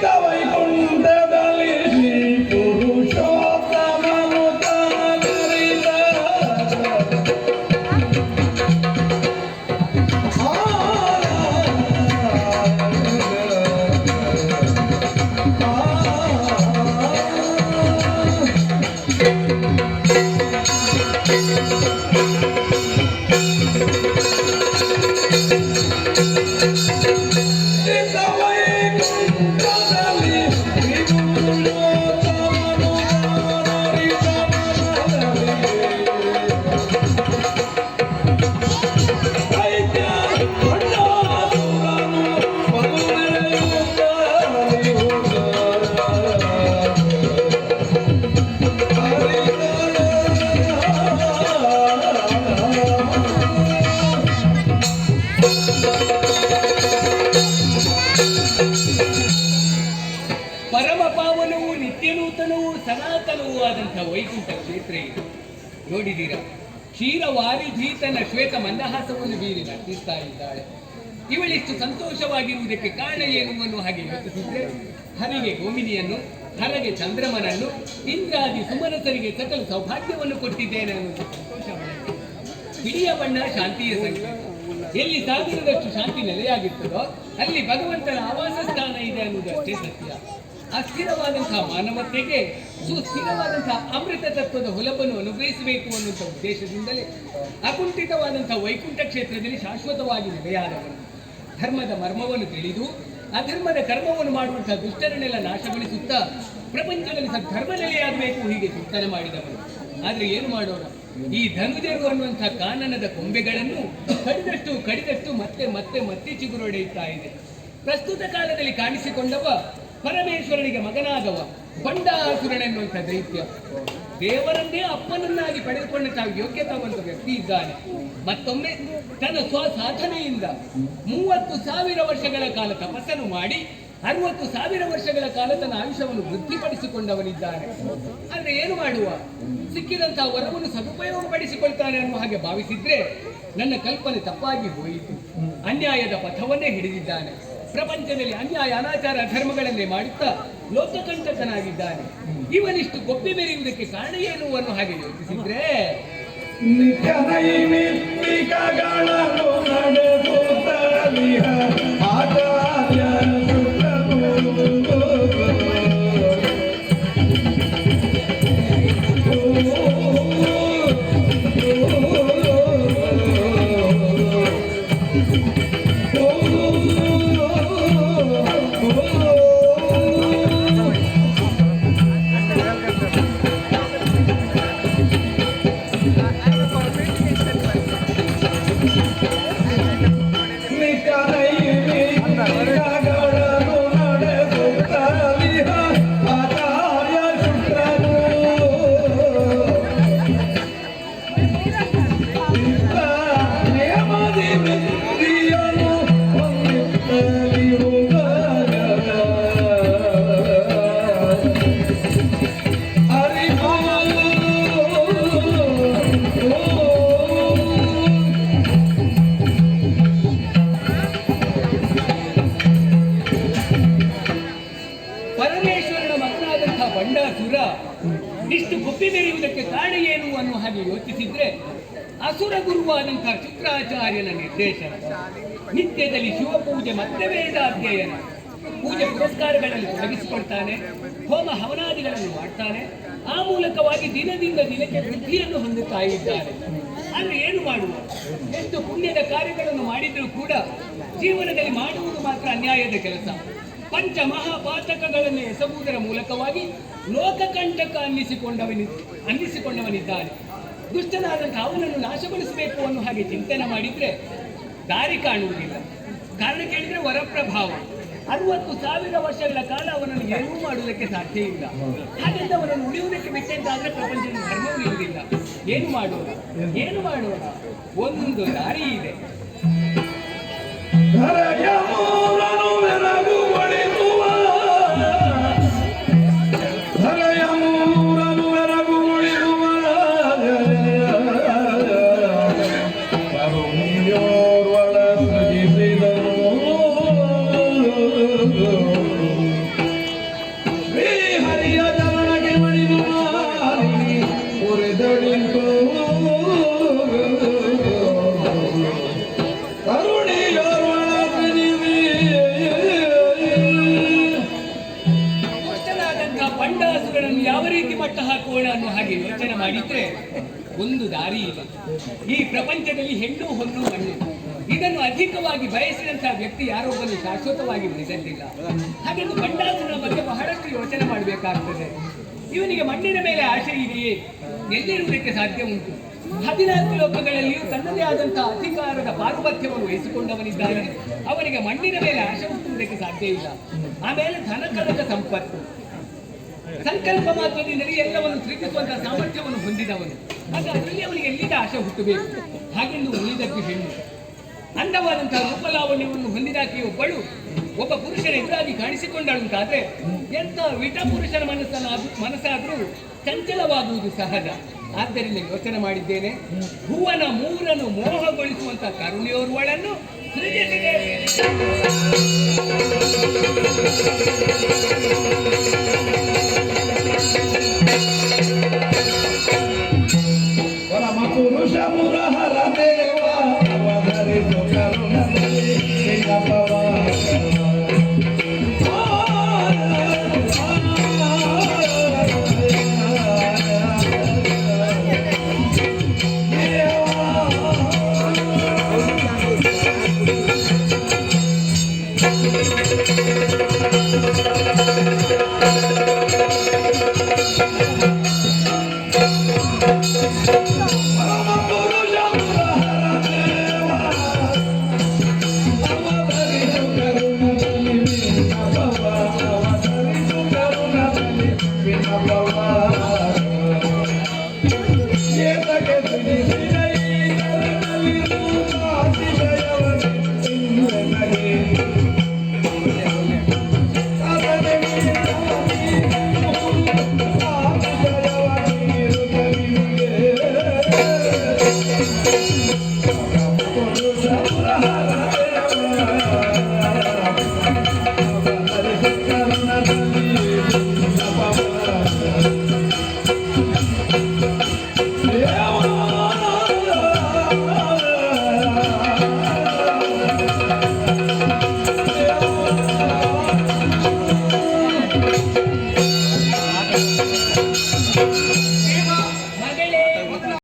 ವೈಕುಂಠದಲ್ಲಿ ಶ್ರೀ ಪುರುಷೋತ್ತಮನು ತಾನರಿದ ಪರಮ ಪಾವನವು ನಿತ್ಯನೂತನವೂ ಸನಾತನವೂ ಆದಂತಹ ವೈಕುಂಠ ಕ್ಷೇತ್ರ ಇದು ನೋಡಿದ್ದೀರಾ. ಕ್ಷೀರವಾರಿಧಿ ತನ್ನ ಶ್ವೇತ ಮಂದಹಾಸವನ್ನು ಬೀರಿ ನಟಿಸ್ತಾ ಇದ್ದಾಳೆ. ಇವಳಿಷ್ಟು ಸಂತೋಷವಾಗಿರುವುದಕ್ಕೆ ಕಾರಣ ಏನು ಅನ್ನೋ ಹಾಗೆ ಯೋಚಿಸಿದ್ರೆ, ಹರಿಗೆ ಗೋಮಿನಿಯನ್ನು, ಹರಗೆ ಚಂದ್ರಮನನ್ನು, ಇಂದ್ರಾದಿ ಸುಮನಸರಿಗೆ ಸಕಲ ಸೌಭಾಗ್ಯವನ್ನು ಕೊಟ್ಟಿದ್ದೇನೆ ಅನ್ನೋದು ಸಂತೋಷ. ಬಿಳಿಯ ಬಣ್ಣ ಶಾಂತಿಯ ಸಂಖ್ಯೆ. ಎಲ್ಲಿ ಸಾವಿರದಷ್ಟು ಶಾಂತಿ ನೆಲೆಯಾಗಿರ್ತದೋ ಅಲ್ಲಿ ಭಗವಂತನ ಆವಾಸ ಸ್ಥಾನ ಇದೆ ಅನ್ನುವುದಷ್ಟೇ ಸತ್ಯ. ಅಸ್ಥಿರವಾದಂತಹ ಮಾನವತೆಗೆ ಸುಸ್ಥಿರವಾದಂತಹ ಅಮೃತ ತತ್ವದ ಹೊಲವನ್ನು ಅನುಗ್ರಹಿಸಬೇಕು ಅನ್ನುವಂಥ ಉದ್ದೇಶದಿಂದಲೇ ಅಕುಂಠಿತವಾದಂತಹ ವೈಕುಂಠ ಕ್ಷೇತ್ರದಲ್ಲಿ ಶಾಶ್ವತವಾಗಿ ನೆಲೆಯಾದವನು, ಧರ್ಮದ ಮರ್ಮವನ್ನು ತಿಳಿದು ಅಧರ್ಮದ ಕರ್ಮವನ್ನು ಮಾಡುವಂತಹ ದುಷ್ಟರನ್ನೆಲ್ಲ ನಾಶಗೊಳಿಸುತ್ತಾ ಪ್ರಪಂಚದಲ್ಲಿ ಧರ್ಮ ನೆಲೆಯಾಗಬೇಕು ಹೀಗೆ ಚಿಂತನೆ ಮಾಡಿದವನು. ಆದ್ರೆ ಏನು ಮಾಡೋಣ, ಈ ಧನುಜರು ಅನ್ನುವಂತಹ ಕಾನನದ ಕೊಂಬೆಗಳನ್ನು ಕಡಿದಷ್ಟು ಮತ್ತೆ ಮತ್ತೆ ಮತ್ತೆ ಚಿಗುರೊಡೆಯುತ್ತಾ ಇದೆ. ಪ್ರಸ್ತುತ ಕಾಲದಲ್ಲಿ ಕಾಣಿಸಿಕೊಂಡವ ಪರಮೇಶ್ವರನಿಗೆ ಮಗನಾದವ ಬಂಡಾಸುರನೆನ್ನುವಂಥ ದೈತ್ಯ. ದೇವರನ್ನೇ ಅಪ್ಪನನ್ನಾಗಿ ಪಡೆದುಕೊಂಡಂತಹ ಯೋಗ್ಯತಾವಂತ ವ್ಯಕ್ತಿ ಇದ್ದಾನೆ. ಮತ್ತೊಮ್ಮೆ ತನ್ನ ಸ್ವಸಾಧನೆಯಿಂದ 30,000 ವರ್ಷಗಳ ಕಾಲ ತಪಸ್ಸನ್ನು ಮಾಡಿ 60,000 ವರ್ಷಗಳ ಕಾಲ ತನ್ನ ಆಯುಷ್ಯವನ್ನು ವೃದ್ಧಿಪಡಿಸಿಕೊಂಡವನಿದ್ದಾನೆ. ಆದ್ರೆ ಏನು ಮಾಡುವ, ಸಿಕ್ಕಿದಂತಹ ವರವನ್ನು ಸದುಪಯೋಗಪಡಿಸಿಕೊಳ್ತಾನೆ ಅನ್ನುವ ಹಾಗೆ ಭಾವಿಸಿದ್ರೆ ನನ್ನ ಕಲ್ಪನೆ ತಪ್ಪಾಗಿ ಹೋಯಿತು. ಅನ್ಯಾಯದ ಪಥವನ್ನೇ ಹಿಡಿದಿದ್ದಾನೆ. ಪ್ರಪಂಚದಲ್ಲಿ ಅನ್ಯಾಯ ಅನಾಚಾರ ಧರ್ಮಗಳನ್ನೇ ಮಾಡುತ್ತಾ ಲೋಕಕಂಟಕನಾಗಿದ್ದಾನೆ. ಇವನಿಷ್ಟು ಗೊಬ್ಬೆ ಮೆರೆಯುವುದಕ್ಕೆ ಕಾರಣ ಏನು ಅನ್ನೋ ಹಾಗೆ ಯೋಚಿಸಿದ್ರೆ, ಬಂಡಾಸುರ ಇಷ್ಟು ಗೊಬ್ಬೆ ಮೆರೆಯುವುದಕ್ಕೆ ಕಾರಣ ಏನು ಅನ್ನೋ ಹಾಗೆ ಯೋಚಿಸಿದ್ರೆ, ಅಸುರ ಗುರುವಾದಂತಹ ಶುಕ್ರಾಚಾರ್ಯನ ನಿರ್ದೇಶನ, ನಿತ್ಯದಲ್ಲಿ ಶಿವಪೂಜೆ ಮತ್ತೆ ವೇದಾಧ್ಯಯನ, ಪೂಜೆ ಪುರಸ್ಕಾರಗಳಲ್ಲಿ ತೊಡಗಿಸಿಕೊಳ್ತಾನೆ, ಹೋಮ ಹವನಾದಿಗಳನ್ನು ಮಾಡ್ತಾನೆ. ಆ ಮೂಲಕವಾಗಿ ದಿನದಿಂದ ದಿನಕ್ಕೆ ವೃದ್ಧಿಯನ್ನು ಹೊಂದುತ್ತಾ ಇದ್ದಾನೆ. ಆದ್ರೆ ಏನು ಮಾಡುವ, ಎಷ್ಟು ಪುಣ್ಯದ ಕಾರ್ಯಗಳನ್ನು ಮಾಡಿದ್ರೂ ಕೂಡ ಜೀವನದಲ್ಲಿ ಮಾಡುವುದು ಮಾತ್ರ ಅನ್ಯಾಯದ ಕೆಲಸ. ಪಂಚ ಮಹಾಪಾತಕಗಳನ್ನು ಎಸಗುವುದರ ಮೂಲಕವಾಗಿ ಲೋಕಕಂಟಕ ಅನ್ನಿಸಿಕೊಂಡವನಿದ್ದಾನೆ. ದುಷ್ಟನಾದಂತಹ ಅವನನ್ನು ನಾಶಗೊಳಿಸಬೇಕು ಅನ್ನೋ ಹಾಗೆ ಚಿಂತನೆ ಮಾಡಿದ್ರೆ ದಾರಿ ಕಾಣುವುದಿಲ್ಲ. ಕಾರಣ ಕೇಳಿದ್ರೆ ವರಪ್ರಭಾವ. 60,000 ವರ್ಷಗಳ ಕಾಲ ಅವನನ್ನು ಏನೂ ಮಾಡುವುದಕ್ಕೆ ಸಾಧ್ಯ ಇಲ್ಲ. ಹಾಗೆಂದು ಅವನನ್ನು ಉಳಿಯುವುದಕ್ಕೆ ಬಿಟ್ಟಂತಾದ್ರೆ ಪ್ರಪಂಚದ ಧರ್ಮವೂ ಇರುವುದಿಲ್ಲ. ಏನು ಮಾಡೋಣ? ಒಂದು ದಾರಿ ಇದೆ. ಹೋಗೋಣ ಅನ್ನೋ ಹಾಗೆ ಯೋಚನೆ ಮಾಡಿದ್ರೆ ಒಂದು ದಾರಿ ಇದೆ. ಈ ಪ್ರಪಂಚದಲ್ಲಿ ಹೆಣ್ಣು ಹೊನ್ನು ಮಣ್ಣು ಇದನ್ನು ಅಧಿಕವಾಗಿ ಬಯಸಿದಂತಹ ವ್ಯಕ್ತಿ ಯಾರೊಬ್ಬನು ಶಾಶ್ವತವಾಗಿ ಉಳಿದದ್ದಿಲ್ಲ. ಹಾಗೆಂದು ಗಂಡಾಸನ ಬಗ್ಗೆ ಬಹಳಷ್ಟು ಯೋಚನೆ ಮಾಡಬೇಕಾಗ್ತದೆ. ಇವನಿಗೆ ಮಣ್ಣಿನ ಮೇಲೆ ಆಸೆ ಇದೆಯೇ? ಎಲ್ಲಿರುವುದಕ್ಕೆ ಸಾಧ್ಯ ಉಂಟು? 14 ಲೋಕಗಳಲ್ಲಿಯೂ ತನ್ನದೇ ಆದಂತಹ ಅಧಿಕಾರದ ಪಾರುಪತ್ಯವನ್ನು ವಹಿಸಿಕೊಂಡವನಿದ್ದಾನೆ. ಅವನಿಗೆ ಮಣ್ಣಿನ ಮೇಲೆ ಆಸೆ ಹುಟ್ಟುವುದಕ್ಕೆ ಸಾಧ್ಯ ಇಲ್ಲ. ಆಮೇಲೆ ಧನಕನಕ ಸಂಪತ್ತು, ಸಂಕಲ್ಪ ಮಾತ್ರದಿಂದಲೇ ಎಲ್ಲವನ್ನು ಸೃಷ್ಟಿಸುವಂತಹ ಸಾಮರ್ಥ್ಯವನ್ನು ಹೊಂದಿದವನು. ಆಗ ಅದರಲ್ಲಿ ಅವನಿಗೆ ಎಲ್ಲಿಂದ ಆಸೆ ಹುಟ್ಟಬೇಕು? ಹಾಗೆಂದು ಉಳಿದದ್ದು ಹೆಣ್ಣು. ಅಂದವಾದಂತಹ ರೂಪಲಾವಣ್ಯವನ್ನು ಹೊಂದಿದಾಕಿ ಒಬ್ಬಳು ಒಬ್ಬ ಪುರುಷನ ಎದುರಾಗಿ ಕಾಣಿಸಿಕೊಂಡಳುಂತಾದ್ರೆ ಎಂಥ ವಿಟ ಪುರುಷನ ಮನಸ್ಸಾದ್ರೂ ಚಂಚಲವಾಗುವುದು ಸಹಜ. ಆದ್ದರಿಂದ ಯೋಚನೆ ಮಾಡಿದ್ದೇನೆ, ಭುವನ ಮೂರನ್ನು ಮೋಹಗೊಳಿಸುವಂತ ಕರುಣೆಯೋರ್ವಳನ್ನು ಸೃಜಿಸಿದೆ. ಪರಮ ಪುರುಷ ಮುರಹರ ದೇವ ಅವಧರಿಸು ಕರುಣದಲ್ಲಿ Thank you.